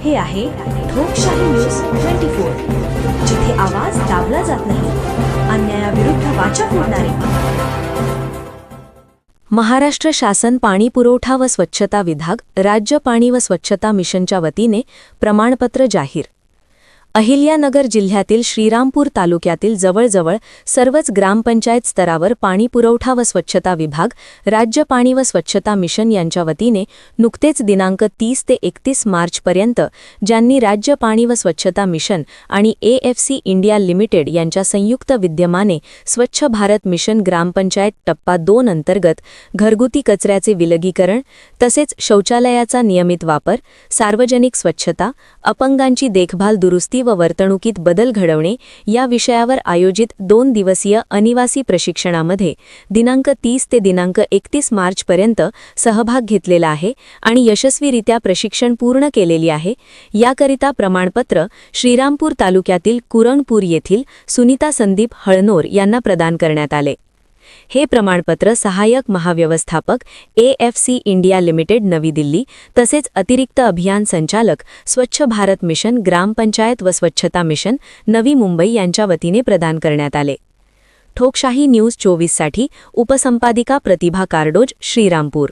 हे आहे ठोकशाही न्यूज 24, जिथे आवाज दाबला जात नाही, अन्यायाविरुद्ध वाचा फोडणारे. महाराष्ट्र शासन पाणी पुरवठा व स्वच्छता विभाग, राज्य पाणी व स्वच्छता मिशनच्या वतीने प्रमाणपत्र जाहीर. अहिल्यानगर जिल्ह्यातील श्रीरामपूर तालुक्यातील जवळजवळ सर्वच ग्रामपंचायत स्तरावर पाणी पुरवठा व स्वच्छता विभाग, राज्य पाणी व स्वच्छता मिशन यांच्या वतीने नुकतेच दिनांक 30 ते 31 मार्चपर्यंत ज्यांनी राज्य पाणी व स्वच्छता मिशन आणि AFC इंडिया लिमिटेड यांच्या संयुक्त विद्यमाने स्वच्छ भारत मिशन ग्रामपंचायत टप्पा 2 अंतर्गत घरगुती कचऱ्याचे विलगीकरण तसेच शौचालयाचा नियमित वापर, सार्वजनिक स्वच्छता, अपंगांची देखभाल दुरुस्ती व वर्तणुकीत बदल घडवणे या विषयावर आयोजित 2 दिवसीय अनिवासी प्रशिक्षणामध्ये दिनांक 30 ते दिनांक 31 मार्चपर्यंत सहभाग घेतलेला आहे आणि यशस्वीरित्या प्रशिक्षण पूर्ण केलेली आहे. याकरिता प्रमाणपत्र श्रीरामपूर तालुक्यातील कुरणपूर येथील सुनीता संदीप हळनोर यांना प्रदान करण्यात आले. हे प्रमाणपत्र सहाय्यक महाव्यवस्थापक AFC इंडिया लिमिटेड नवी दिल्ली तसेच अतिरिक्त अभियान संचालक स्वच्छ भारत मिशन ग्रामपंचायत व स्वच्छता मिशन नवी मुंबई यांच्या वतीने प्रदान करण्यात आले. ठोकशाही न्यूज 24 साठी उपसंपादिका प्रतिभा कार्डोज, श्रीरामपूर.